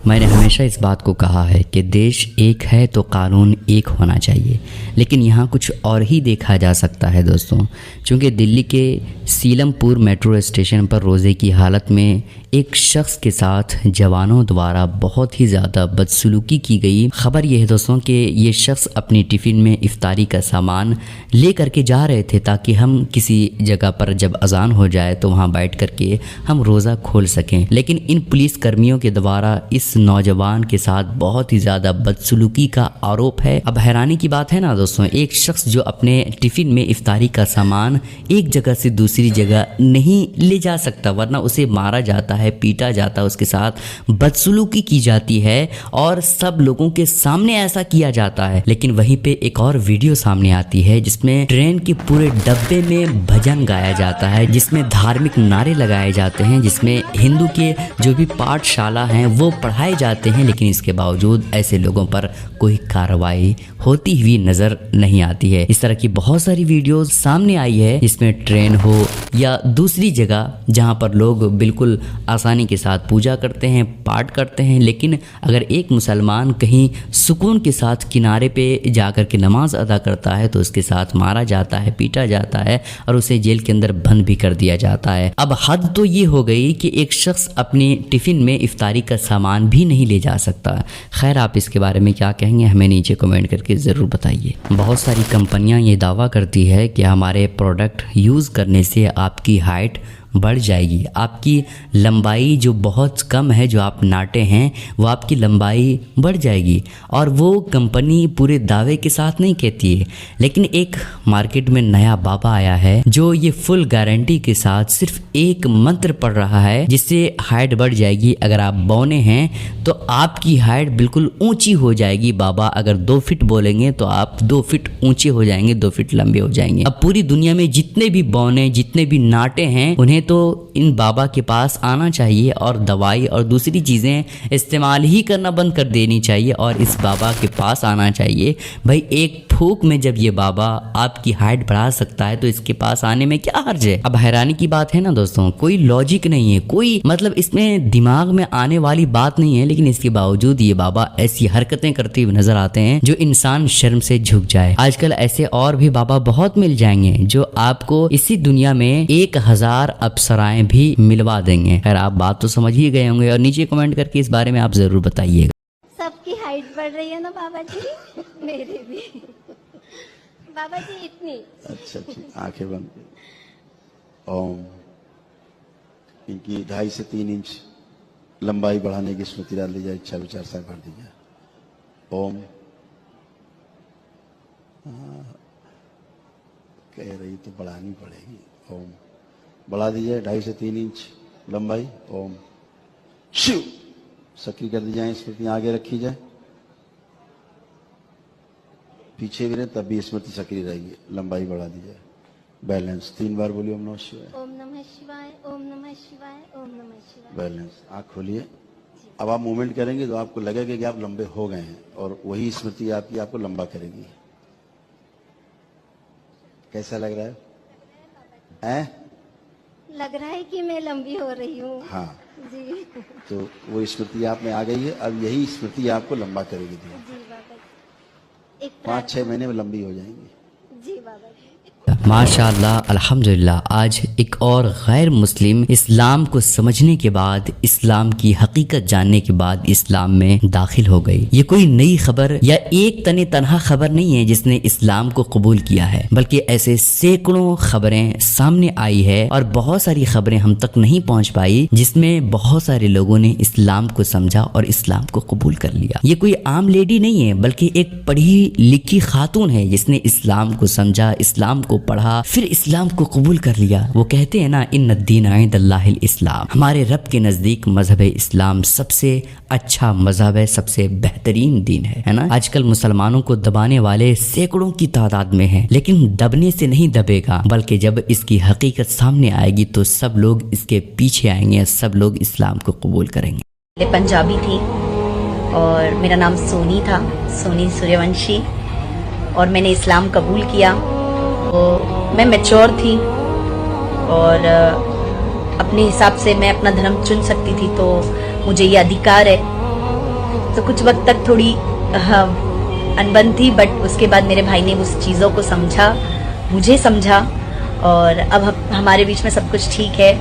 मैंने हमेशा इस बात को कहा है कि देश एक है तो कानून एक होना चाहिए, लेकिन यहाँ कुछ और ही देखा जा सकता है दोस्तों। क्योंकि दिल्ली के सीलमपुर मेट्रो स्टेशन पर रोज़े की हालत में एक शख्स के साथ जवानों द्वारा बहुत ही ज़्यादा बदसलूकी की गई। खबर यह है दोस्तों कि ये शख्स अपनी टिफ़िन में इफ्तारी का सामान ले करके जा रहे थे ताकि हम किसी जगह पर जब अजान हो जाए तो वहाँ बैठ करके हम रोज़ा खोल सकें, लेकिन इन पुलिस कर्मियों के द्वारा इस नौजवान के साथ बहुत ही ज़्यादा बदसलूकी का आरोप है। अब हैरानी की बात है ना दोस्तों, एक शख्स जो अपने टिफ़िन में इफ्तारी का सामान एक जगह से दूसरी जगह नहीं ले जा सकता, वरना उसे मारा जाता है, पीटा जाता है, उसके साथ बदसलूकी की जाती है और सब लोगों के सामने ऐसा किया जाता है। लेकिन वहीं पे एक और वीडियो सामने आती है जिसमें ट्रेन के पूरे डब्बे में भजन गाया जाता है, जिसमें धार्मिक नारे लगाए जाते हैं, जिसमें हिंदू के जो भी पाठशाला हैं वो पढ़ाए जाते हैं, लेकिन इसके बावजूद ऐसे लोगों पर कोई कार्रवाई होती हुई नजर नहीं आती है। इस तरह की बहुत सारी वीडियोस सामने आई है जिसमें ट्रेन हो या दूसरी जगह जहां पर लोग बिल्कुल आसानी के साथ पूजा करते हैं, पाठ करते हैं, लेकिन अगर एक मुसलमान कहीं सुकून के साथ किनारे पे जाकर के नमाज अदा करता है तो उसके साथ मारा जाता है, पीटा जाता है और उसे जेल के अंदर बंद भी कर दिया जाता है। अब हद तो ये हो गई कि एक शख्स अपनी टिफ़िन में इफ्तारी का सामान भी नहीं ले जा सकता। खैर, आप इसके बारे में क्या कहेंगे हमें नीचे कमेंट करके ज़रूर बताइए। बहुत सारी कंपनियां ये दावा करती है कि हमारे प्रोडक्ट यूज़ करने से आपकी हाइट बढ़ जाएगी, आपकी लंबाई जो बहुत कम है, जो आप नाटे हैं वो आपकी लंबाई बढ़ जाएगी। और वो कंपनी पूरे दावे के साथ नहीं कहती है, लेकिन एक मार्केट में नया बाबा आया है जो ये फुल गारंटी के साथ सिर्फ एक मंत्र पढ़ रहा है जिससे हाइट बढ़ जाएगी। अगर आप बौने हैं तो आपकी हाइट बिल्कुल ऊंची हो जाएगी। बाबा अगर 2 फीट बोलेंगे तो आप 2 फीट ऊंचे हो जाएंगे, 2 फीट लंबे हो जाएंगे। अब पूरी दुनिया में जितने भी बौने, जितने भी नाटे हैं, उन्हें तो इन बाबा के पास आना चाहिए और दवाई और दूसरी चीज़ें इस्तेमाल ही करना बंद कर देनी चाहिए और इस बाबा के पास आना चाहिए। भाई एक फूक में जब ये बाबा आपकी हाइट बढ़ा सकता है तो इसके पास आने में क्या हर्ज है। अब हैरानी की बात है ना दोस्तों, कोई लॉजिक नहीं है, कोई मतलब इसमें दिमाग में आने वाली बात नहीं है, लेकिन इसके बावजूद ये बाबा ऐसी हरकतें करते हुए नजर आते हैं जो इंसान शर्म से झुक जाए। आजकल ऐसे और भी बाबा बहुत मिल जाएंगे जो आपको इसी दुनिया में 1000 अप्सराएं भी मिलवा देंगे। खैर, आप बात तो समझ ही गए होंगे और नीचे कमेंट करके इस बारे में आप जरूर बताइएगा। सबकी हाइट बढ़ रही है ना बाबा जी, मेरी भी बाबा जी इतनी। अच्छा ठीक, आंखें बंद। ओम। इनकी 2.5 से 3 इंच लंबाई बढ़ाने की स्मृति डाल दी जाए, इच्छा विचार से भर दी जाए। ओम। कह रही तो बढ़ानी पड़ेगी। ओम बढ़ा दी जाए, 2.5 से 3 इंच लंबाई। ओम शिव सक्रिय कर दी जाए, स्मृति आगे रखी जाए, पीछे भी रहे तब भी स्मृति सक्रिय रहेगी, लंबाई बढ़ा दी जाए। बैलेंस 3 बार बोलिए, ओम नमः शिवाय, ओम नमः शिवाय, ओम नमः शिवाय, ओम नमः शिवाय। बैलेंस। आंख खोलिए। अब आप मूवमेंट करेंगे तो आपको लगेगा कि आप लंबे हो गए हैं और वही स्मृति आपकी आपको लंबा करेगी। कैसा लग रहा है? लग रहा है कि मैं लंबी हो रही हूँ। हाँ जी। तो वो स्मृति आप में आ गई है, अब यही स्मृति आपको लंबा करेगी। जी बाबा जी। 5-6 महीने में लंबी हो जाएंगी। जी बाबा जी। माशाअल्लाह, अल्हम्दुलिल्लाह। आज एक और गैर मुस्लिम इस्लाम को समझने के बाद, इस्लाम की हकीकत जानने के बाद इस्लाम में दाखिल हो गई। ये कोई नई खबर या एक तने तनहा खबर नहीं है जिसने इस्लाम को कबूल किया है, बल्कि ऐसे सैकड़ों खबरें सामने आई है और बहुत सारी खबरें हम तक नहीं पहुंच पाई जिसमें बहुत सारे लोगों ने इस्लाम को समझा और इस्लाम को कबूल कर लिया। ये कोई आम लेडी नहीं है, बल्कि एक पढ़ी लिखी खातून है जिसने इस्लाम को समझा, इस्लाम को पढ़ा, फिर इस्लाम को कबूल कर लिया। वो कहते हैं ना, इन्नद दीन इंदल्लाहिल इस्लाम, हमारे रब के नजदीक मजहब इस्लाम सबसे अच्छा मजहब है, सबसे बेहतरीन दीन है ना। आजकल मुसलमानों को दबाने वाले सैकड़ों की तादाद में हैं, लेकिन दबने से नहीं दबेगा, बल्कि जब इसकी हकीकत सामने आएगी तो सब लोग इसके पीछे आएंगे, सब लोग इस्लाम को कबूल करेंगे। मैं पंजाबी थी और मेरा नाम सोनी था, सोनी सूर्यवंशी, और मैंने इस्लाम कबूल किया। तो मैं मैच्योर थी और अपने हिसाब से मैं अपना धर्म चुन सकती थी, तो मुझे ये अधिकार है तो कुछ वक्त तक थोड़ी अनबन थी, बट उसके बाद मेरे भाई ने उस चीज़ों को समझा, मुझे समझा, और अब हमारे बीच में सब कुछ ठीक है।